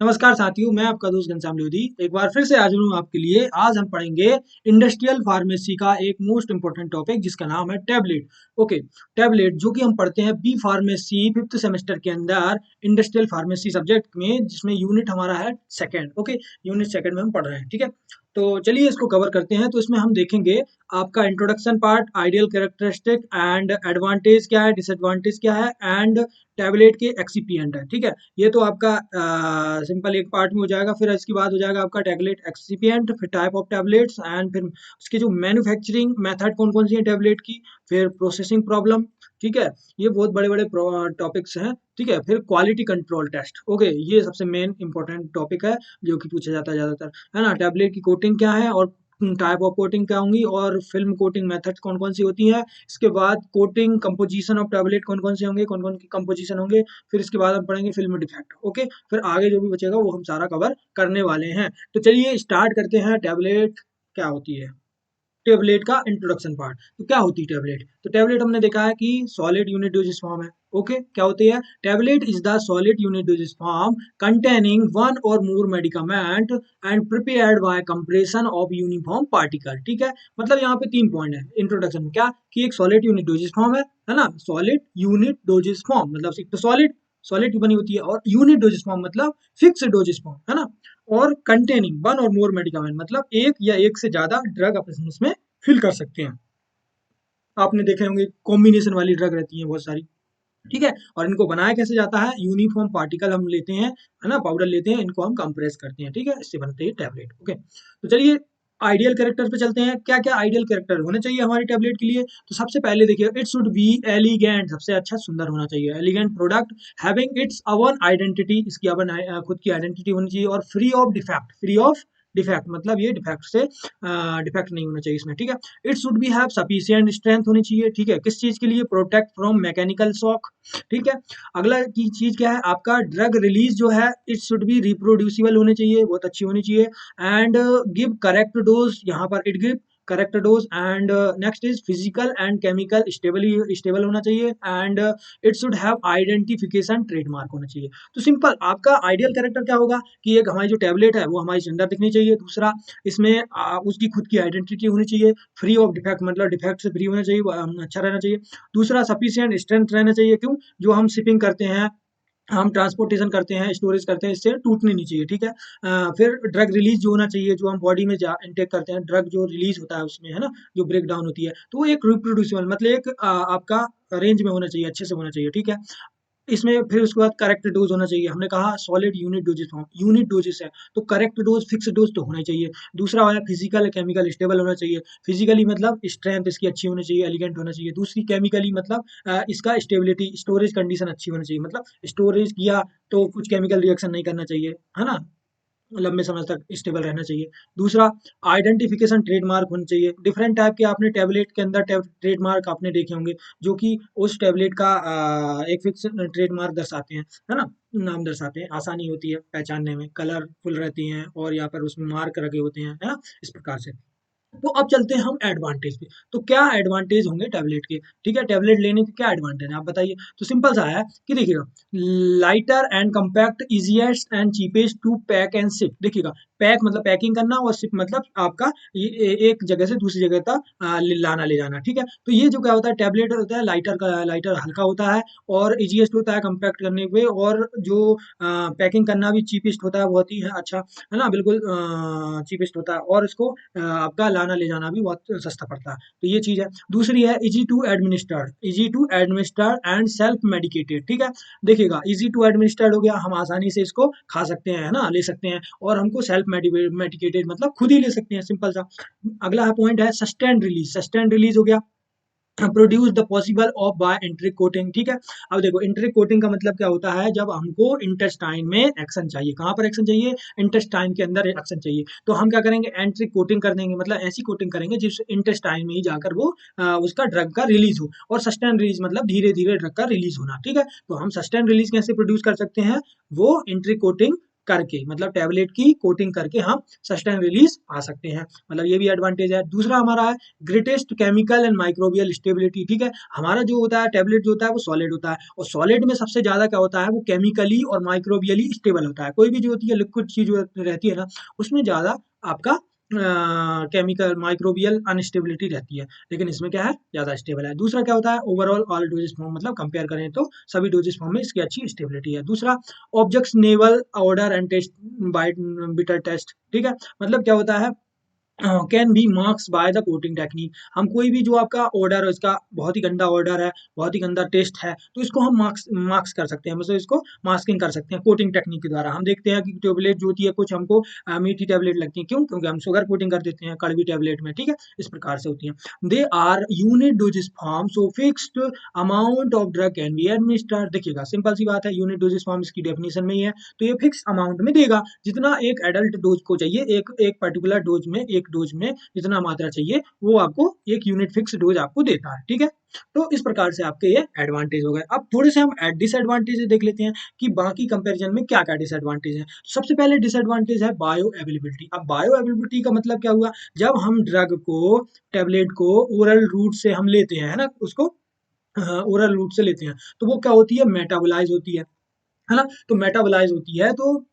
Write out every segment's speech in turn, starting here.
नमस्कार साथियों, मैं आपका दोस्त घनश्याम लोधी एक बार फिर से हाजिर हूँ आपके लिए। आज हम पढ़ेंगे इंडस्ट्रियल फार्मेसी का एक मोस्ट इंपोर्टेंट टॉपिक जिसका नाम है टैबलेट। ओके, टैबलेट जो कि हम पढ़ते हैं बी फार्मेसी फिफ्थ सेमेस्टर के अंदर इंडस्ट्रियल फार्मेसी सब्जेक्ट में, जिसमें यूनिट हमारा है सेकंड। ओके, यूनिट सेकंड में हम पढ़ रहे हैं, ठीक है। तो चलिए इसको कवर करते हैं। तो इसमें हम देखेंगे आपका introduction part, ideal characteristic and advantage क्या है, डिसएडवांटेज क्या है, एंड टैबलेट के एक्सिपिएंट है, ठीक है। ये तो आपका सिंपल एक पार्ट में हो जाएगा। फिर इसके बाद हो जाएगा आपका टैबलेट एक्सिपिएंट, फिर टाइप ऑफ टैबलेट्स एंड फिर उसकी जो मैन्युफैक्चरिंग मेथड कौन कौन सी है टैबलेट की, फिर प्रोसेसिंग प्रॉब्लम, ठीक है। ये बहुत बड़े बड़े टॉपिक्स हैं, ठीक है। फिर क्वालिटी कंट्रोल टेस्ट, ओके, ये सबसे मेन इंपॉर्टेंट टॉपिक है जो कि पूछा जाता है ज़्यादातर, है ना। टैबलेट की कोटिंग क्या है और टाइप ऑफ कोटिंग क्या होंगी, और फिल्म कोटिंग मेथड कौन कौन सी होती है। इसके बाद कोटिंग कंपोजिशन ऑफ टैबलेट कौन कौन से होंगे, कौन कौन की कंपोजिशन होंगे। फिर इसके बाद हम पढ़ेंगे फिल्म डिफेक्ट। ओके, फिर आगे जो भी बचेगा वो हम सारा कवर करने वाले हैं। तो चलिए स्टार्ट करते हैं। टैबलेट क्या होती है, टैबलेट का इंट्रोडक्शन पार्ट। तो क्या होती है टैबलेट? तो टैबलेट हमने देखा है कि सॉलिड यूनिट डोजेस फॉर्म है। ओके, क्या होती है? Tablet is the solid unit doses form containing one or more medicament and prepared by compression of uniform particle, ठीक है। मतलब यहाँ पे 3 पॉइंट है इंट्रोडक्शन में, क्या कि एक सॉलिड यूनिट डोजेस फॉर्म है ना। सॉलिड यूनिट डोजेस फॉर्म मतलब एक तो सॉलिड सॉलिड बनी होती है, और यूनिट डोजेस फॉर्म मतलब फिक्स डोजेस फॉर्म, है ना। और containing one or more medicament मतलब एक या एक से ज्यादा ड्रग अपन उसमें फिल कर सकते हैं। आपने देखे होंगे कॉम्बिनेशन वाली ड्रग रहती है बहुत सारी, ठीक है। और इनको बनाया कैसे जाता है, यूनिफॉर्म पार्टिकल हम लेते हैं, है ना, पाउडर लेते हैं, इनको हम कंप्रेस करते हैं, ठीक है, इससे बनते हैं टैबलेट। ओके, तो चलिए आइडियल कैरेक्टर पे चलते हैं। क्या क्या आइडियल कैरेक्टर होने चाहिए हमारी टैबलेट के लिए? तो सबसे पहले देखिए, इट शुड बी एलिगेंट, सबसे अच्छा सुंदर होना चाहिए, elegant product having its own identity, इसकी अपन खुद की आइडेंटिटी होनी चाहिए, और free of defect, free of defect मतलब ये डिफेक्ट से डिफेक्ट नहीं होना चाहिए इसमें, ठीक है। It should be have sufficient strength होनी चाहिए, ठीक है। किस चीज के लिए? प्रोटेक्ट फ्रॉम मैकेनिकल शॉक, ठीक है। अगला की चीज क्या है आपका, ड्रग रिलीज जो है इट शुड बी रिप्रोड्यूसिबल होने चाहिए, बहुत अच्छी होनी चाहिए। एंड गिव करेक्ट डोज, यहाँ पर it give correct dose. And next is physical and chemical stable होना चाहिए। And it should have identification trademark होना चाहिए। तो सिंपल आपका आइडियल कैरेक्टर क्या होगा कि एक हमारी जो टैबलेट है वो हमारी सुंदर दिखनी चाहिए। दूसरा, इसमें उसकी खुद की आइडेंटिटी होनी चाहिए, फ्री ऑफ डिफेक्ट मतलब डिफेक्ट से फ्री होना चाहिए, अच्छा रहना चाहिए। दूसरा, सफिशिएंट स्ट्रेंथ रहना चाहिए, क्यों? जो हम शिपिंग करते हैं, हम ट्रांसपोर्टेशन करते हैं, स्टोरेज करते हैं, इससे टूटनी नहीं चाहिए, ठीक है। फिर ड्रग रिलीज जो होना चाहिए, जो हम बॉडी में इनटेक करते हैं, ड्रग जो रिलीज होता है उसमें, है ना, जो ब्रेक डाउन होती है, तो वो एक रिप्रोड्यूसिबल मतलब एक आपका रेंज में होना चाहिए, अच्छे से होना चाहिए, ठीक है। इसमें फिर उसके बाद करेक्ट डोज होना चाहिए। हमने कहा solid unit doses form, unit doses है तो करेक्ट डोज, फिक्स डोज तो होना चाहिए। दूसरा वाला फिजिकल केमिकल स्टेबल होना चाहिए। फिजिकली मतलब स्ट्रेंथ इसकी अच्छी होनी चाहिए, एलिगेंट होना चाहिए। दूसरी केमिकली मतलब इसका स्टेबिलिटी, स्टोरेज कंडीशन अच्छी होनी चाहिए, मतलब स्टोरेज किया तो कुछ केमिकल रिएक्शन नहीं करना चाहिए, है ना, लंबे समय तक स्टेबल रहना चाहिए। दूसरा, आइडेंटिफिकेशन ट्रेडमार्क होनी चाहिए। डिफरेंट टाइप के आपने टैबलेट के अंदर ट्रेडमार्क आपने देखे होंगे, जो कि उस टैबलेट का एक फिक्स ट्रेडमार्क दर्शाते हैं, है ना, नाम दर्शाते हैं, आसानी होती है पहचानने में, कलरफुल रहती हैं, और यहाँ पर उसमें मार्क लगे होते हैं, है ना, इस प्रकार से। तो अब चलते हैं हम एडवांटेज पे। तो क्या एडवांटेज होंगे टैबलेट के, ठीक है, टैबलेट लेने के क्या एडवांटेज है आप बताइए। तो सिंपल सा है कि देखिएगा, lighter and compact, easiest and cheapest to pack and ship. देखिएगा, पैक मतलब पैकिंग करना, और शिप मतलब आपका एक जगह से दूसरी जगह तक लाना ले जाना, ठीक है। तो ये जो क्या होता है, टैबलेट होता है लाइटर का, लाइटर हल्का होता है, और इजीएस्ट होता है कंपैक्ट करने पे, और जो पैकिंग करना भी चीपेस्ट होता है, बहुत ही है अच्छा, है ना, बिल्कुल चीपेस्ट होता है, और इसको आपका लाना ले जाना भी बहुत सस्ता पड़ता है। तो ये चीज़ है। दूसरी है easy to administered, easy to administered and self medicated, ठीक है। देखिएगा, इजी टू एडमिनिस्टर्ड हो गया, हम आसानी से इसको खा सकते हैं, है ना, ले सकते हैं, और हमको सेल्फ मेडिकेटेड मतलब खुद ही ले सकते हैं, सिंपल सा। अगला पॉइंट है सस्टेन रिलीज, सस्टेन रिलीज हो गया, produce the possible of by enteric coating, ठीक है। अब देखो, एंट्रिक कोटिंग का मतलब क्या होता है, जब हमको इंटेस्टाइन में एक्शन चाहिए, कहाँ पर एक्शन चाहिए, इंटेस्टाइन के अंदर एक्शन चाहिए, तो हम क्या करेंगे, एंट्रिक कोटिंग कर देंगे, मतलब ऐसी कोटिंग करेंगे जिस इंटेस्टाइन में ही जाकर वो उसका ड्रग का रिलीज हो। और सस्टेन रिलीज मतलब धीरे धीरे ड्रग का रिलीज होना, ठीक है। तो हम सस्टेन रिलीज कैसे प्रोड्यूस कर सकते हैं, वो एंट्रिक कोटिंग करके, मतलब टैबलेट की कोटिंग करके हम सस्टेन रिलीज पा सकते हैं, मतलब ये भी एडवांटेज है। दूसरा हमारा है greatest chemical and microbial stability, ठीक है। हमारा जो होता है टैबलेट जो होता है वो सॉलिड होता है, और सॉलिड में सबसे ज्यादा क्या होता है, वो केमिकली और माइक्रोबियली स्टेबल होता है। कोई भी जो होती है लिक्विड चीज जो रहती है ना, उसमें ज्यादा आपका केमिकल माइक्रोबियल अनस्टेबिलिटी रहती है, लेकिन इसमें क्या है, ज्यादा स्टेबल है। दूसरा क्या होता है, ओवरऑल ऑल डोजेस फॉर्म, मतलब कंपेयर करें तो सभी डोजेस फॉर्म में इसकी अच्छी स्टेबिलिटी है। दूसरा objectionable order and taste by bitter taste, ठीक है। मतलब क्या होता है, can be masked by the coating technique. हम कोई भी जो आपका ऑर्डर है उसका बहुत ही गंदा ऑर्डर है, बहुत ही गंदा टेस्ट है, तो इसको हम मार्क्स मार्क्स कर सकते हैं, मतलब इसको मास्किंग कर सकते हैं कोटिंग टेक्निक के द्वारा। हम देखते हैं कि टेबलेट जो होती है कुछ हमको मीठी टेबलेट लगती है, क्यों, क्योंकि हम शुगर कोटिंग कर देते हैं कड़वी टेबलेट में, ठीक है। इस प्रकार से होती है। They are unit doses form, so fixed amount of drug can be administered. देखिएगा सिंपल सी बात है, यूनिट डोजेस फॉर्म इसकी डेफिनेशन में ही है, तो ये फिक्स अमाउंट में देगा, जितना एक एडल्ट डोज को चाहिए, एक एक पर्टिकुलर डोज में, एक डोज में जितना मात्रा चाहिए वो आपको एक यूनिट फिक्स डोज आपको देता है, ठीक है। तो इस प्रकार से आपके ये एडवांटेज हो गए। अब थोड़े से हम डिसएडवांटेज देख लेते हैं कि बाकी कंपैरिजन में क्या क्या डिसएडवांटेज है। सबसे पहले डिसएडवांटेज है बायो अवेलेबिलिटी। अब बायो अवेलेबिलिटी का मतलब क्या हुआ, जब हम ड्रग को, टैबलेट को ओरल रूट से हम लेते हैं, है ना, उसको ओरल रूट से लेते हैं, तो वो क्या होती है, मेटाबोलाइज होती है ना। तो मेटाबोलाइज होती है, तो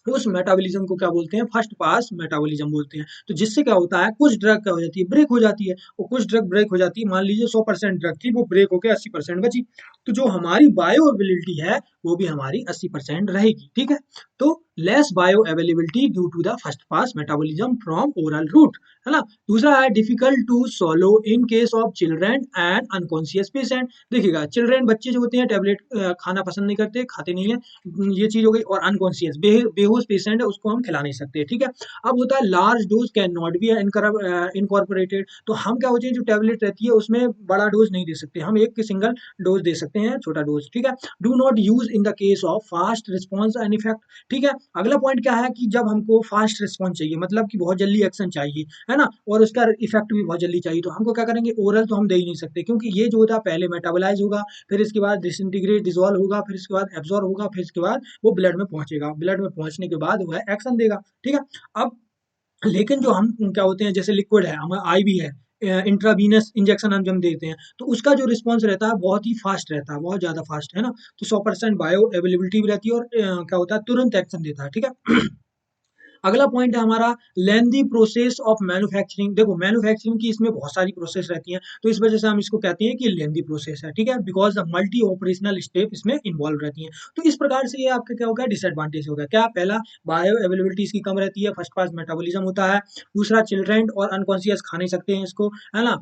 उस मेटाबॉलिज्म को क्या बोलते हैं, फर्स्ट पास मेटाबॉलिज्म बोलते हैं। तो जिससे क्या होता है, कुछ ड्रग क्या हो जाती है, ब्रेक हो जाती है, और कुछ ड्रग ब्रेक हो जाती है। मान लीजिए 100% ड्रग थी, वो ब्रेक होकर 80% बची, तो जो हमारी बायो अवेलेबिलिटी है वो भी हमारी 80% रहेगी, ठीक है। तो less bio availability due to the first pass metabolism from oral route, है ना। दूसरा है difficult to swallow in case of children and unconscious patient. देखिएगा चिल्ड्रन, बच्चे जो होते हैं टैबलेट खाना पसंद नहीं करते, खाते नहीं है, ये चीज हो गई। और अनकॉन्शियस बेहोश पेशेंट है, उसको हम खिला नहीं सकते, ठीक है। अब होता है large dose can not be incorporated. तो हम क्या होते हैं, जो टैबलेट रहती है उसमें बड़ा डोज नहीं दे सकते, हम एक सिंगल डोज दे सकते हैं, छोटा डोज, ठीक है। Do not use in the case of fast response and effect, ठीक है। अगला पॉइंट क्या है कि जब हमको फास्ट रिस्पॉन्स चाहिए, मतलब कि बहुत जल्दी एक्शन चाहिए, है ना, और उसका इफेक्ट भी बहुत जल्दी चाहिए, तो हमको क्या करेंगे, ओरल तो हम दे ही नहीं सकते, क्योंकि ये जो होता है पहले मेटाबोलाइज होगा, फिर इसके बाद डिसइंटीग्रेट डिजोल्व होगा, फिर इसके बाद एब्जॉर्ब होगा, फिर इसके बाद वो ब्लड में पहुंचेगा, ब्लड में पहुंचने के बाद वह एक्शन देगा, ठीक है। अब लेकिन जो हम क्या होते हैं, जैसे लिक्विड है, हमारा आईवी है, इंट्रावीनस इंजेक्शन हम जब देते हैं, तो उसका जो रिस्पॉन्स रहता है बहुत ही फास्ट रहता है, बहुत ज्यादा फास्ट, है ना। तो 100% बायो अवेलेबिलिटी भी रहती है, और क्या होता है, तुरंत एक्शन देता है, ठीक है। अगला पॉइंट है हमारा लेंदी प्रोसेस ऑफ मैन्युफैक्चरिंग। देखो मैन्युफैक्चरिंग की इसमें बहुत सारी प्रोसेस रहती हैं, तो इस वजह से हम इसको कहते हैं कि लेंदी प्रोसेस है, ठीक है, because the multi operational step इसमें इन्वॉल्व रहती हैं। तो इस प्रकार से ये आपका क्या होगा, डिसएडवांटेज होगा। क्या, पहला बायो अवेलेबिलिटी इसकी कम रहती है, फर्स्ट पास मेटाबॉलिज्म होता है। दूसरा चिल्ड्रेन और अनकॉन्शियस खा नहीं सकते हैं इसको, है ना।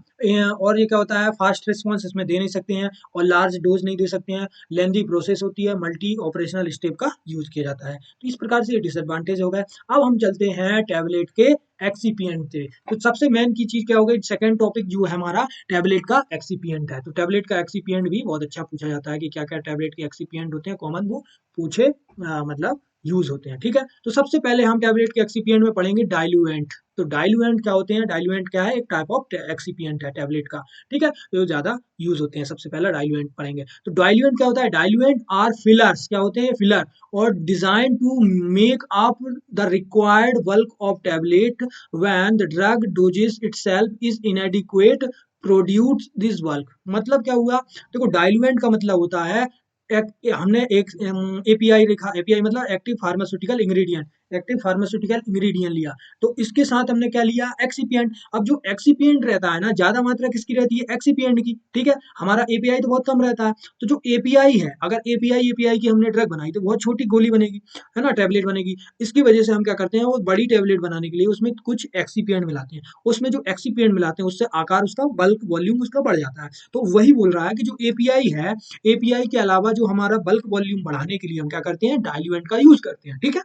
और ये क्या होता है, फास्ट रिस्पॉन्स इसमें दे नहीं सकते हैं, और लार्ज डोज नहीं दे सकते हैं, लेंदी प्रोसेस होती है, मल्टी ऑपरेशनल स्टेप का यूज किया जाता है, तो इस प्रकार से ये डिसएडवांटेज हो गए। अब हम चलते हैं टैबलेट के एक्सीपिएंट से। तो सबसे मेन की चीज क्या हो गई, सेकंड टॉपिक जो है हमारा टैबलेट का एक्सीपिएंट है। तो टैबलेट का एक्सीपिएंट भी बहुत अच्छा पूछा जाता है कि क्या क्या टैबलेट के एक्सीपिएंट होते हैं, कॉमन वो पूछे मतलब यूज होते हैं, ठीक है। तो सबसे पहले हम टैबलेट के एक्सीपिएंट में पढ़ेंगे डाइल्यूएंट। तो डाइल्यूएंट क्या होते हैं, डाइल्यूएंट क्या है, एक टाइप ऑफ एक्सीपिएंट है टैबलेट का, ठीक है, तो ज्यादा यूज होते हैं। सबसे पहला डाइल्यूएंट पढ़ेंगे। तो डाइल्यूएंट क्या होता है, डाइल्यूएंट आर फिलर्स, क्या होते हैं, फिलर, और design to make up the required bulk of tablet when the drug doses itself is inadequate produce this bulk. मतलब क्या हुआ, देखो डाइल्यूएंट का मतलब होता है हमने एक एपीआई लिखा, एपीआई मतलब active pharmaceutical ingredient, active pharmaceutical ingredient लिया, तो इसके साथ हमने क्या लिया, एक्सीपिएंट। अब जो एक्सीपिएंट रहता है ना, ज्यादा मात्रा किसकी रहती है, एक्सीपिएंट की, ठीक है। हमारा एपीआई तो बहुत कम रहता है, तो जो एपीआई है, अगर एपीआई की हमने ड्रग बनाई तो बहुत छोटी गोली बनेगी, है ना, टैबलेट बनेगी। इसकी वजह से हम क्या करते हैं, वो बड़ी टैबलेट बनाने के लिए उसमें कुछ एक्सीपिएंट मिलाते हैं, उसमें जो एक्सीपिएंट मिलाते हैं उससे आकार उसका, बल्क वॉल्यूम उसका बढ़ जाता है। तो वही बोल रहा है कि जो एपीआई है, एपीआई के अलावा जो हमारा बल्क वॉल्यूम बढ़ाने के लिए हम क्या करते हैं, डाइल्यूएंट का यूज करते हैं, ठीक है।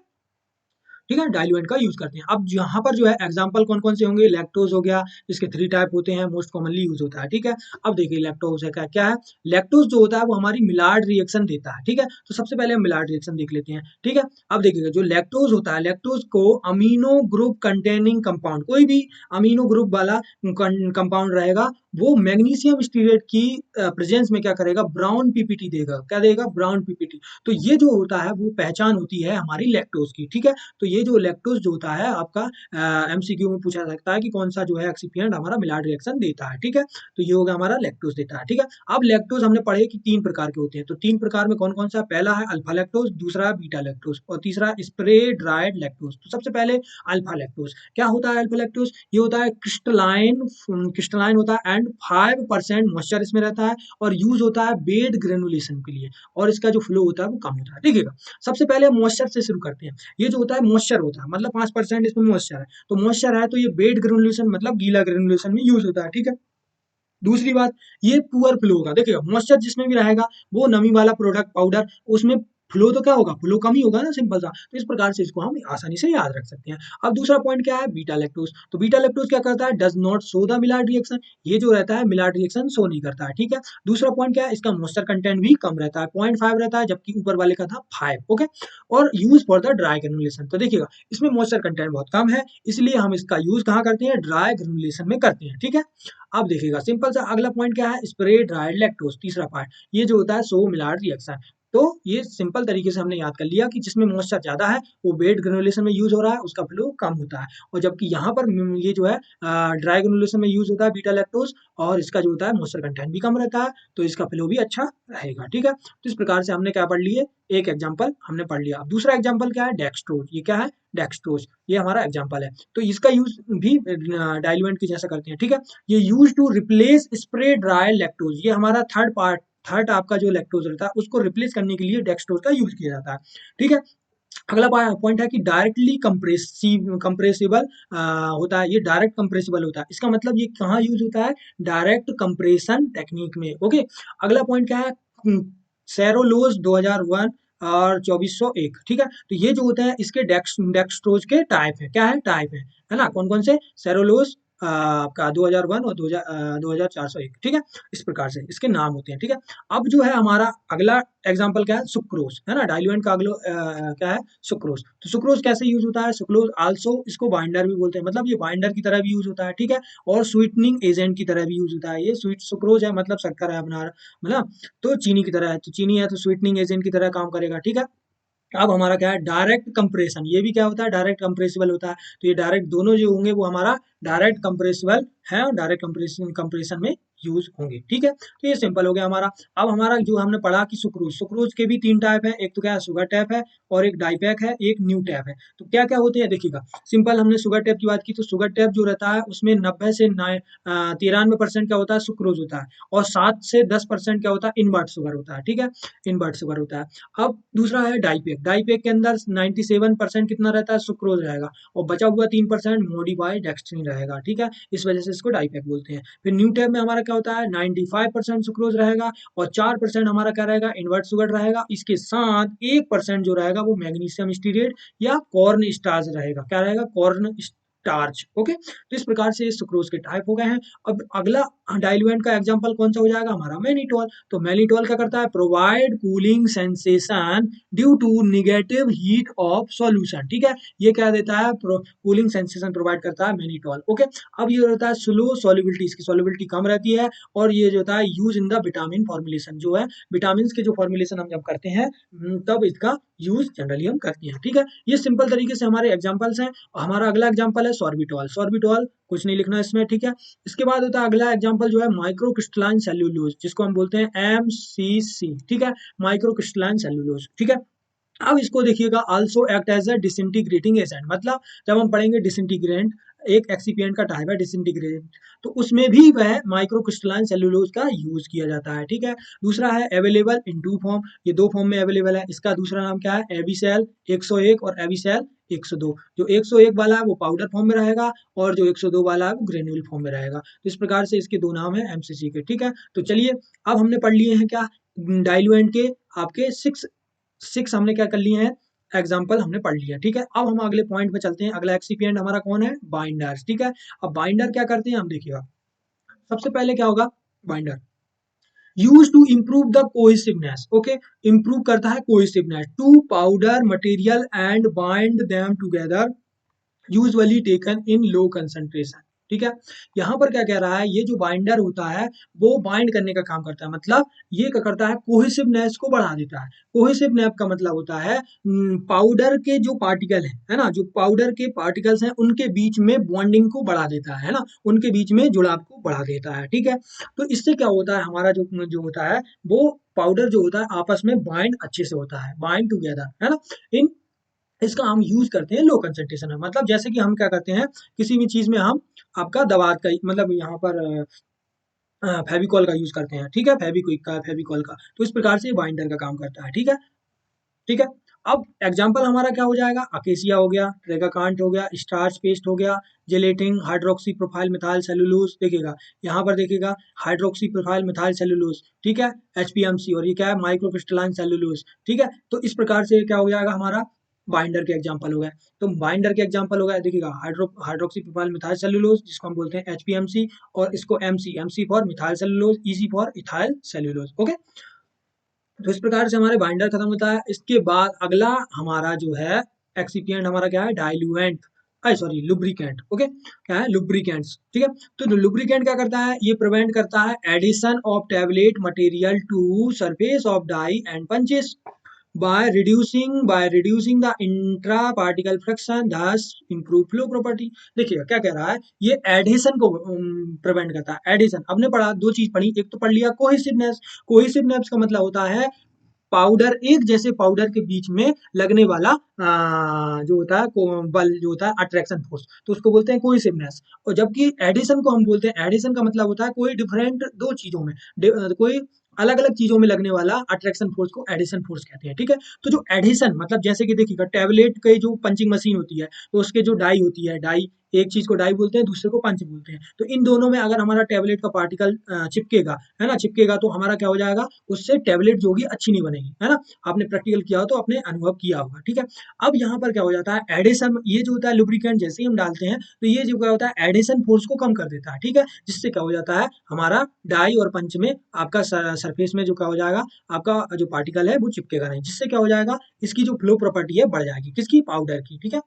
ठीक है, डाइल्यूएंट का यूज करते हैं। अब यहाँ पर जो है एग्जाम्पल कौन कौन से होंगे, लैक्टोज हो गया, इसके 3 टाइप होते हैं, मोस्ट कॉमनली यूज होता है। ठीक है, अब देखिए लैक्टोज है क्या है, लैक्टोज जो होता है वो हमारी मिलार्ड रिएक्शन देता है। ठीक है, तो सबसे पहले हम मिलार्ड रिएक्शन देख लेते हैं। ठीक है, अब देखिएगा जो लैक्टोज होता है, लैक्टोज को अमीनो ग्रुप कंटेनिंग कंपाउंड, कोई भी अमीनो ग्रुप वाला कंपाउंड रहेगा वो मैग्नीशियम स्टीरेट की प्रेजेंस में क्या करेगा, ब्राउन पीपीटी देगा। क्या देगा, ब्राउन पीपीटी। तो ये जो होता है वो पहचान होती है हमारी लैक्टोज की। ठीक है, तो ये जो लैक्टोज जो होता है आपका एमसीक्यू में पूछा सकता है कि कौन सा जो है एक्सिपिएंट हमारा मिलार्ड रिएक्शन देता है। ठीक है, तो ये होगा हमारा लैक्टोज देता है। ठीक है, अब लैक्टोज हमने पढ़े कि 3 प्रकार के होते हैं, तो 3 प्रकार में कौन कौन सा, पहला है अल्फा लैक्टोज, दूसरा है बीटा लैक्टोज और तीसरा स्प्रे ड्राइड लैक्टोज। तो सबसे पहले अल्फा लैक्टोज। क्या होता है अल्फा लैक्टोज, ये होता है क्रिस्टलाइन होता है एंड 5% मॉइस्चर इसमें रहता है और यूज होता है बेड ग्रेनुलेशन के लिए, और इसका जो फ्लो होता है वो कम होता है। देखिएगा सबसे पहले मॉइस्चर से शुरू करते हैं। ये जो होता है मॉइस्चर होता है, मतलब 5% इसमें मॉइस्चर है, तो मॉइस्चर है तो ये बेड ग्रेनुलेशन मतलब गीला ग्रेनुलेशन में यूज होता है। ठीक है, दूसरी बात, ये पुअर फ्लो होगा। देखिएगा मॉइस्चर जिसमें भी रहेगा वो नमी वाला प्रोडक्ट पाउडर, उसमें फ्लो तो क्या होगा, फ्लो कम ही होगा ना, सिंपल सा। तो इस प्रकार से इसको हम आसानी से याद रख सकते हैं। अब दूसरा पॉइंट क्या है, बीटा लैक्टोज। तो बीटा लैक्टोज क्या करता है, does not show the Maillard reaction, ये जो रहता है मिलार्ड रिएक्शन शो नहीं करता है। ठीक है, दूसरा पॉइंट क्या है, इसका मॉइस्चर कंटेंट भी कम रहता है, 0.5 रहता है, जबकि ऊपर वाले का था 5। ओके, और use for the dry granulation. तो देखिएगा इसमें मॉइस्चर कंटेंट बहुत कम है, इसलिए हम इसका यूज कहाँ करते हैं, ड्राई ग्रेनुलेशन में करते हैं। ठीक है, अब देखिएगा सिंपल सा अगला पॉइंट क्या है, स्प्रे ड्राइड लैक्टोज, तीसरा पार्ट, ये जो होता है सो मिलार्ड रिएक्शन। तो ये सिंपल तरीके से हमने याद कर लिया कि जिसमें मॉइस्चर ज्यादा है वो बेड ग्रेनुलेशन में यूज हो रहा है, उसका फ्लो कम होता है, और जबकि यहाँ पर ये जो है ड्राई ग्रेनुलेशन में यूज होता है बीटा लैक्टोज, और इसका जो होता है मॉइस्चर कंटेंट भी कम रहता है, तो इसका फ्लो भी अच्छा रहेगा। ठीक है, तो इस प्रकार से हमने क्या पढ़ लिए, एक एग्जाम्पल हमने पढ़ लिया। अब दूसरा एग्जाम्पल क्या है, डेक्सट्रोज। ये क्या है, डेक्सट्रोज, ये हमारा एग्जाम्पल है। तो इसका यूज भी डाइल्यूएंट की जैसा करते हैं। ठीक है, ये use to replace spray dry lactose, ये हमारा थर्ड आपका जो लैक्टोज रहता है उसको रिप्लेस करने के लिए डेक्सट्रोज का यूज किया जाता है। ठीक है, अगला पॉइंट है कि डायरेक्टली कंप्रेसिबल होता है, ये डायरेक्ट कंप्रेसिबल होता है। इसका मतलब ये कहाँ यूज होता है, डायरेक्ट कंप्रेशन टेक्निक में। ओके, अगला पॉइंट क्या है, सेरोलोज 2001 और 2401। ठीक है, तो ये जो होते हैं इसके डेक्सट्रोज के टाइप है, क्या है, टाइप है ना, कौन कौन से, सेरोलोज आपका 2001 और 2401। ठीक है, इस प्रकार से इसके नाम होते हैं। ठीक है, अब जो है हमारा अगला एग्जाम्पल क्या है, सुक्रोज, है ना, डाइल्यूएंट का अगला क्या है, सुक्रोज। तो सुक्रोज कैसे यूज होता है, सुक्रोज आल्सो इसको बाइंडर भी बोलते हैं, मतलब ये बाइंडर की तरह भी यूज होता है। ठीक है, और स्वीटनिंग एजेंट की तरह भी यूज होता है। ये स्वीट सुक्रोज है मतलब शक्कर है अपना, मतलब तो चीनी की तरह है, तो चीनी है तो स्वीटनिंग एजेंट की तरह काम करेगा। ठीक है, अब हमारा क्या है, डायरेक्ट कंप्रेशन, ये भी क्या होता है, डायरेक्ट कंप्रेसिबल होता है। तो ये डायरेक्ट दोनों जो होंगे वो हमारा डायरेक्ट कंप्रेसिबल है और डायरेक्ट कंप्रेशन में यूज होंगे। ठीक है, तो ये सिंपल हो गया हमारा। अब हमारा जो हमने पढ़ा कि सुक्रोज, सुक्रोज के भी 3 टाइप है, एक तो क्या है शुगर टैप है, और एक डाइपैक है, एक न्यू टैप है। तो क्या क्या होते हैं देखिएगा, सिंपल हमने शुगर टैप की बात की, तो शुगर टैप जो रहता है उसमें 90 से 93% क्या होता है, सुक्रोज होता है, और 7 से 10% क्या होता है, इनवर्ट शुगर होता है। ठीक है, इनवर्ट शुगर होता है। अब दूसरा है डाइपेक, डाइपेक के अंदर 97% कितना रहता है, सुक्रोज रहेगा, और बचा हुआ 3% मॉडिफाइड डेक्सट्रिन रहेगा। ठीक है, इस वजह से इसको डाइपेक बोलते हैं। फिर न्यू टैब में हमारा क्या होता है, 95% सुक्रोज रहेगा, और 4% हमारा क्या रहेगा, इनवर्ट शुगर रहेगा, इसके साथ 1% जो रहेगा वो मैग्नीशियम स्टीरेट या कॉर्न स्टार्च रहेगा। क्या रहेगा, कॉर्न स्टार्च। ओके, तो इस प्रकार से सुक्रोज के टाइप हो गए हैं। अब अगला डाइल्यूएंट का एग्जांपल कौन सा हो जाएगा, हमारा मैनिटोल। तो मैनिटोल क्या करता है, provide cooling sensation due to negative heat of solution. ठीक है, ये क्या देता है, कूलिंग सेंसेशन प्रोवाइड करता है मैनिटोल। ओके, अब ये रहता है स्लो सॉल्युबिलिटी, इसकी सॉल्युबिलिटी कम रहती है, और ये जो होता है use in the vitamin formulation, जो है विटामिन के जो फॉर्मुलेशन हम जब करते हैं तब इसका यूज जनरली हम करते हैं। ठीक है, ये सिंपल तरीके से हमारे एग्जांपल्स हैं। हमारा अगला एग्जांपल है सॉर्बिटॉल। सॉर्बिटॉल कुछ नहीं लिखना इसमें। ठीक है, इसके बाद होता है अगला एग्जांपल जो है माइक्रो क्रिस्टलाइन सेल्यूलोज, जिसको हम बोलते हैं एमसीसी। ठीक है, माइक्रो क्रिस्टलाइन सेल्यूलोज। ठीक है, अब इसको देखिएगा, also act as a disintegrating agent, मतलब जब हम पढ़ेंगे डिसइंटीग्रेंट, एक एक्सीपिएंट का टाइप है डिसइंटीग्रेंट, तो उसमें भी वह माइक्रो क्रिस्टलाइन सेल्यूलोज का यूज किया जाता है। ठीक है, दूसरा है अवेलेबल इन 2 फॉर्म, ये 2 फॉर्म में अवेलेबल है। इसका दूसरा नाम क्या है, एविसेल 101 और एविसेल 102। जो 101 वाला है वो पाउडर फॉर्म में रहेगा, और जो 102 वाला है वो ग्रेन्यूल फॉर्म में रहेगा। तो इस प्रकार से इसके 2 नाम है एमसीसी के। ठीक है, तो चलिए अब हमने पढ़ लिए हैं क्या, डाइल्यूएंट के आपके 6 हमने क्या कर लिए हैं, एग्जाम्पल हमने पढ़ लिया, ठीक है। अब हम अगले पॉइंट पे चलते हैं। अगला एक्सीपिएंट हमारा कौन है? बाइंडर्स, ठीक है। अब बाइंडर क्या करते हैं हम देखिएगा। सबसे पहले क्या होगा? Binder use to improve the cohesiveness, okay, improve करता है cohesiveness to powder material and bind them together, usually taken in low concentration, ठीक है। यहाँ पर क्या कह रहा है, ये जो बाइंडर होता है वो बाइंड करने का काम करता है, मतलब ये क्या करता है, कोहेसिवनेस को बढ़ा देता है। कोहेसिवनेस का मतलब होता है पाउडर के जो पार्टिकल है ना, जो पाउडर के पार्टिकल्स हैं उनके बीच में बॉन्डिंग को बढ़ा देता है ना, उनके बीच में जुड़ाव को बढ़ा देता है, ठीक है। तो इससे क्या होता है, हमारा जो जो होता है वो पाउडर जो होता है आपस में बाइंड अच्छे से होता है, बाइंड टुगेदर, है ना। इन इसका हम यूज करते हैं लो कंसंट्रेशन में, मतलब जैसे कि हम क्या करते हैं, किसी भी चीज में हम आपका दवा का मतलब यहाँ पर फेविकॉल का यूज करते हैं, ठीक है, फेविक्विक का, फेविकॉल का, तो इस प्रकार से ये बाइंडर का काम करता है, ठीक है, ठीक है। अब एग्जाम्पल हमारा क्या हो जाएगा, अकेसिया हो गया, ट्रेगाकांट हो गया, स्टार्च पेस्ट हो गया, gelatin, hydroxy propyl methyl cellulose, देखिएगा यहाँ पर देखिएगा हाइड्रोक्सी प्रोफाइल मिथाइल सेलुलोज, ठीक है, एचपीएमसी, और ये क्या है, माइक्रोक्रिस्टलाइन सेलुलोज, ठीक है। तो इस प्रकार से क्या हो जाएगा हमारा, बाइंडर के एग्जाम्पल हो गए। तो बाइंडर के एग्जाम्पल हो गए, देखिएगा हाइड्रोक्सी प्रोफाइल मिथाइल सेलुलोज जिसको हम बोलते हैं एचपीएमसी, और इसको MC, MC for methyl cellulose, EC for ethyl cellulose, okay. तो इस प्रकार से हमारे बाइंडर खत्म होता है। इसके बाद अगला हमारा जो है एक्सिपिएंट हमारा क्या है, डाइल्यूएंट, आई सॉरी लुब्रिकेंट, ओके, क्या है, लुब्रिकेंट्स, ठीक है। तो लुब्रिकेंट क्या करता है, ये प्रिवेंट करता है adhesion of tablet material to surface of die and punches by reducing the intra particle friction, thus improve flow property। देखिएगा क्या कह रहा है, ये एडिशन को प्रिवेंट करता है। एडिशन हमने पढ़ा, दो चीज पढ़ी, एक तो पढ़ लिया कोहेसिवनेस। कोहेसिवनेस का मतलब होता है पाउडर, एक जैसे पाउडर के बीच में लगने वाला जो होता है बल, जो होता है अट्रैक्शन फोर्स, तो उसको बोलते हैं कोहेसिवनेस। और जबकि एडिशन को हम बोलते हैं, एडिशन का मतलब होता है कोई डिफरेंट दो चीजों में कोई अलग अलग चीजों में लगने वाला अट्रैक्शन फोर्स को एडिशन फोर्स कहते हैं, ठीक है। तो जो एडिशन मतलब जैसे कि देखिएगा टैबलेट की जो पंचिंग मशीन होती है, तो उसके जो डाई होती है, डाई, एक चीज को डाई बोलते हैं, दूसरे को पंच बोलते हैं। तो इन दोनों में अगर हमारा टैबलेट का पार्टिकल चिपकेगा, है ना, चिपकेगा, तो हमारा क्या हो जाएगा, उससे टैबलेट जो होगी अच्छी नहीं बनेगी, है ना। आपने प्रैक्टिकल किया हो तो आपने अनुभव किया होगा, ठीक है। अब यहाँ पर क्या हो जाता है, एडिशन, ये जो होता है लुब्रिकेंट जैसे ही हम डालते हैं तो ये जो क्या होता है, एडिशन फोर्स को कम कर देता है, ठीक है, जिससे क्या हो जाता है, हमारा डाई और पंच में आपका सरफेस में जो क्या हो जाएगा, आपका जो पार्टिकल है वो चिपकेगा नहीं, जिससे क्या हो जाएगा, इसकी जो फ्लो प्रॉपर्टी है बढ़ जाएगी, किसकी, पाउडर की, ठीक है।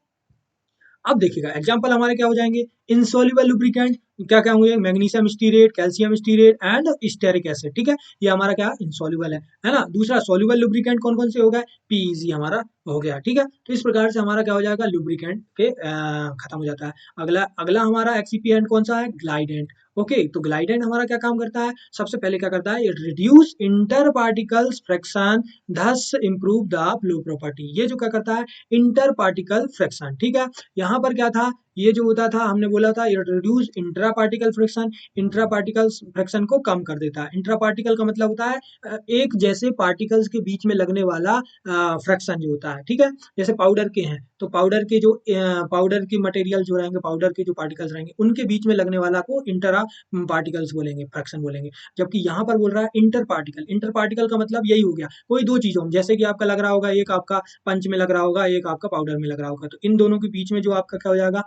अब देखिएगा एग्जाम्पल हमारे क्या हो जाएंगे, इनसॉल्युबल लुब्रिकेंट, क्या क्या होंगे, magnesium stearate, calcium stearate and stearic acid, ठीक है, ये हमारा क्या इनसॉल्युबल है ना। दूसरा सॉल्युबल लुब्रिकेंट कौन कौन से हो गए, पीईजी हमारा हो गया, ठीक है। तो इस प्रकार से हमारा क्या हो जाएगा, लुब्रिकेंट के खत्म हो जाता है। अगला अगला हमारा एक्सीपिएंट कौन सा है, ग्लाइडेंट, ओके। तो ग्लाइडेंट हमारा क्या काम करता है, सबसे पहले क्या करता है, reduce inter particles fraction, thus improve the flow property। ये जो क्या करता है, इंटर पार्टिकल फ्रैक्शन, ठीक है। यहाँ पर क्या था, ये जो होता था, हमने बोला था reduce intra particle friction, intra particle friction को कम कर देता है। इंट्रा पार्टिकल का मतलब होता है एक जैसे पार्टिकल्स के बीच में लगने वाला फ्रिक्शन जो होता है, ठीक है। जैसे पाउडर के हैं तो पाउडर के जो पाउडर की मटेरियल जो रहेंगे, पाउडर के जो पार्टिकल्स रहेंगे उनके बीच में लगने वाला को इंटरा पार्टिकल्स बोलेंगे, फ्रिक्शन बोलेंगे। जबकि यहाँ पर बोल रहा है इंटर पार्टिकल, इंटर पार्टिकल का मतलब यही हो गया, कोई दो चीजों में, जैसे कि आपका लग रहा होगा, एक आपका पंच में लग रहा होगा, एक आपका पाउडर में लग रहा होगा, तो इन दोनों के बीच में जो आपका क्या हो जाएगा,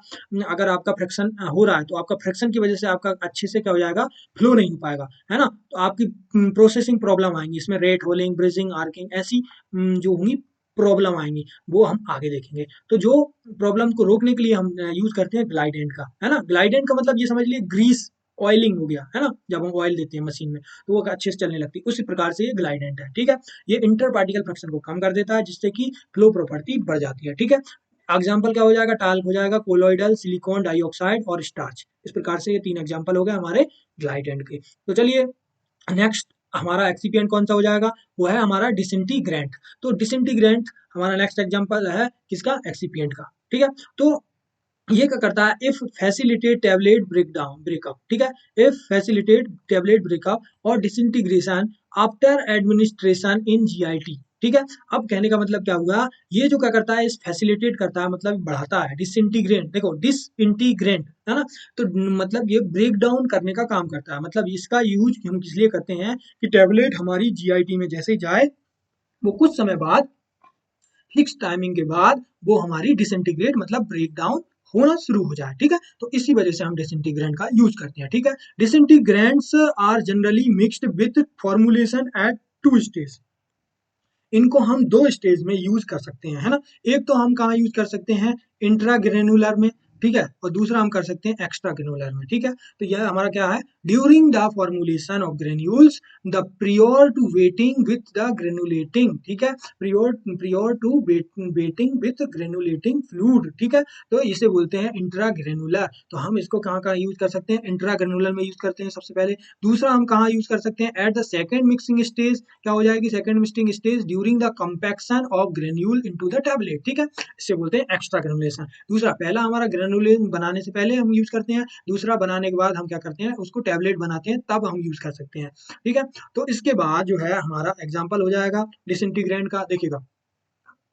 अगर आपका फ्रिक्शन हो रहा है तो आपका फ्रिक्शन की वजह से आपका अच्छे से क्या हो जाएगा, फ्लो नहीं हो पाएगा, है ना। तो आपकी प्रोसेसिंग प्रॉब्लम आएंगी, इसमें रेट होलिंग, ब्रिजिंग, आर्किंग, ऐसी जो होंगी प्रॉब्लम आएंगी, वो हम आगे देखेंगे। तो जो प्रॉब्लम को रोकने के लिए हम यूज करते हैं ग्लाइडेंट का, है ना। ग्लाइडेंट का मतलब ये समझ लिए ग्रीस ऑयलिंग हो गया, है ना, जब हम ऑयल देते हैं मशीन में तो वो अच्छे से चलने लगती है, उसी प्रकार से ये ग्लाइडेंट है, ठीक है। ये इंटर पार्टिकल फ्रिक्शन को कम कर देता है, जिससे कि फ्लो प्रॉपर्टी बढ़ जाती है, ठीक है। एग्जाम्पल क्या हो जाएगा, टाल्क हो जाएगा, कोलोइडल, सिलिकॉन डाइऑक्साइड और स्टार्च। इस प्रकार से ये तीन एग्जाम्पल हो गए हमारे ग्लाइडेंट के। तो चलिए नेक्स्ट हमारा एक्सीपिएंट कौन सा हो जाएगा, वो है हमारा डिसइंटीग्रेंट। तो डिसइंटीग्रेंट हमारा नेक्स्ट एग्जाम्पल है किसका, एक्सीपिएंट का, ठीक है। तो ये क्या करता है, if facilitate tablet breakdown breakup, ठीक है, इफ फैसिलिटेट टैबलेट ब्रेकअप और disintegration after administration in GIT, ठीक है। अब कहने का मतलब क्या हुआ, ये जो क्या करता है, इस फैसिलिटेट करता है मतलब बढ़ाता है, डिसइंटीग्रेंट, देखो डिसइंटीग्रेंट, है ना। तो मतलब ये ब्रेक डाउन करने का काम करता है, मतलब इसका यूज हम इसलिए करते हैं कि टैबलेट हमारी जीआईटी में जैसे जाए वो कुछ समय बाद फिक्स टाइमिंग के बाद वो हमारी डिसइंटीग्रेट मतलब ब्रेक डाउन होना शुरू हो जाए, ठीक है। तो इसी वजह से हम डिसइंटीग्रेंट का यूज करते हैं, ठीक है। Disintegrants are generally mixed with formulation at two stage. इनको हम दो स्टेज में यूज कर सकते हैं, है ना। एक तो हम कहाँ यूज कर सकते हैं, इंट्रा ग्रेनुलर में, ठीक है, और दूसरा हम कर सकते हैं एक्स्ट्रा ग्रेनुलर में, ठीक है। तो यह हमारा क्या है, during the formulation of granules the prior to wetting with the granulating, ठीक है, prior prior to wetting with granulating fluid, ठीक है। तो इसे बोलते हैं इंट्रा ग्रेनुलर। तो हम इसको कहाँ कहाँ यूज कर सकते हैं, इंट्रा ग्रेनुलर में यूज करते हैं सबसे पहले। दूसरा हम कहाँ यूज कर सकते हैं, at the second mixing stage, क्या हो जाएगी second mixing stage, during the compaction of granule into the tablet, ठीक है। इसे बोलते हैं एक्स्ट्रा ग्रेनुलेशन। दूसरा, पहला हमारा ग्रेनुलेशन बनाने से पहले हम यूज करते हैं, दूसरा बनाने के बाद हम क्या करते हैं, उसको टैबलेट बनाते हैं, तब हम यूज कर सकते हैं, ठीक है। तो इसके बाद जो है हमारा एग्जाम्पल हो जाएगा डिसइंटीग्रेंट का, देखिएगा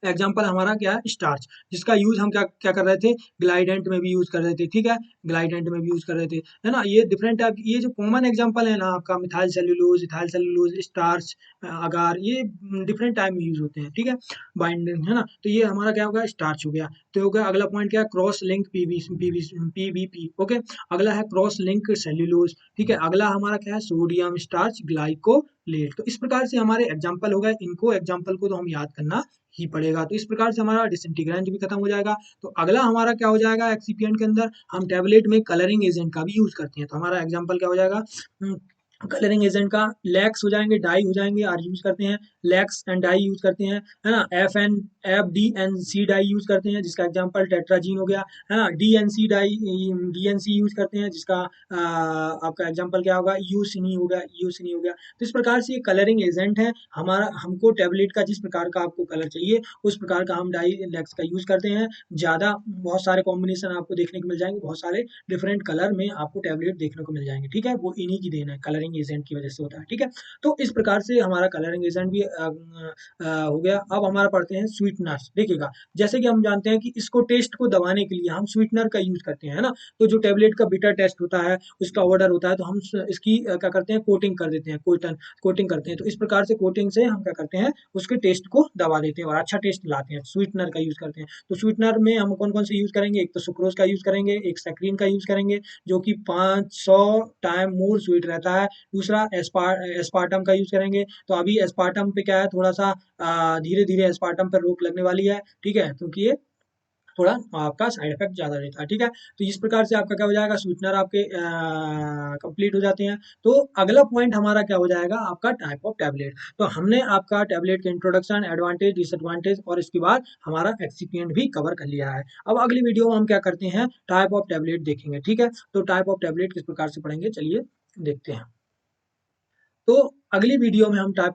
एग्जाम्पल हमारा क्या है, स्टार्च, जिसका यूज हम क्या क्या कर रहे थे, ग्लाइडेंट में भी यूज कर रहे थे, ठीक है, ग्लाइडेंट में भी यूज कर रहे थे, है ना। ये डिफरेंट टाइप, ये जो कॉमन एग्जांपल है ना आपका, methyl cellulose, ethyl cellulose, starch, agar, ये डिफरेंट टाइप में यूज होते हैं, ठीक है, बाइंडिंग, है ना। तो ये हमारा क्या होगा, स्टार्च हो गया। तो हो गया अगला पॉइंट क्या है, क्रॉस लिंक पीवीपी, ओके। अगला है क्रॉस लिंक सेल्यूलोज, ठीक है। अगला हमारा क्या है, सोडियम स्टार्च ग्लाइकोलेट। तो इस प्रकार से हमारे एग्जाम्पल हो गए, इनको एग्जाम्पल को तो हम याद करना ही पड़ेगा। तो इस प्रकार से हमारा डिसइंटीग्रेंट भी खत्म हो जाएगा। तो अगला हमारा क्या हो जाएगा, एक्सिपिएंट के अंदर हम टैबलेट में कलरिंग एजेंट का भी यूज करते हैं। तो हमारा एग्जांपल क्या हो जाएगा, कलरिंग एजेंट का लैक्स हो जाएंगे, डाई हो जाएंगे, आर यूज करते हैं, लैक्स एंड डाई यूज करते हैं, है ना। F D N C dye use करते हैं, जिसका एग्जांपल टेट्राजीन हो गया, है ना। D N C dye, D N C use करते हैं, जिसका आपका एग्जांपल क्या होगा, यूसिनी हो गया, यूसिनी हो गया। तो इस प्रकार से ये कलरिंग एजेंट है हमारा। हमको टैबलेट का जिस प्रकार का आपको कलर चाहिए उस प्रकार का हम डाई लैक्स का यूज करते हैं। ज़्यादा बहुत सारे कॉम्बिनेशन आपको देखने को मिल जाएंगे, बहुत सारे डिफरेंट कलर में आपको टैबलेट देखने को मिल जाएंगे, ठीक है। वो इन्हीं की देन है, कलरिंग एजेंट की वजह से होता है, ठीक है। तो इस प्रकार से हमारा कलरिंग एजेंट भी हो गया। अब हमारा पढ़ते हैं स्वीटनर्स, देखिएगा जैसे कि हम जानते हैं कि इसको टेस्ट को दबाने के लिए हम स्वीटनर का यूज करते हैं, है ना। तो जो टैबलेट का बिटर टेस्ट होता है, उसका ऑर्डर होता है, तो हम इसकी क्या करते हैं, कोटिंग कर देते हैं, कोटिंग करते हैं। तो इस प्रकार से कोटिंग से हम क्या करते हैं, उसके टेस्ट को दबा देते हैं और अच्छा टेस्ट लाते हैं, स्वीटनर का यूज करते हैं। तो स्वीटनर में हम कौन कौन से यूज करेंगे, एक तो सुक्रोज का यूज करेंगे, एक सैक्रिन का यूज करेंगे, जो कि 500 टाइम मोर स्वीट रहता है। दूसरा एस्पार्टम का यूज करेंगे। तो अभी एस्पार्टम पे क्या है, थोड़ा सा धीरे धीरे एस्पार्टम पर रोक लगने वाली है, ठीक है, क्योंकि ये थोड़ा आपका साइड इफेक्ट ज़्यादा रहता है, ठीक है। तो इस प्रकार से आपका क्या हो जाएगा, स्वीटनर आपके कंप्लीट हो जाते हैं। तो अगला पॉइंट हमारा क्या हो जाएगा, आपका टाइप ऑफ टैबलेट। तो हमने आपका टैबलेट के इंट्रोडक्शन, एडवांटेज, डिसएडवांटेज और इसके बाद हमारा एक्सिपिएंट भी कवर कर लिया है। अब अगली वीडियो में हम क्या करते हैं, टाइप ऑफ टैबलेट देखेंगे, ठीक है। तो टाइप ऑफ टैबलेट किस प्रकार से पढ़ेंगे, चलिए देखते हैं। तो अगली वीडियो में हम टाइप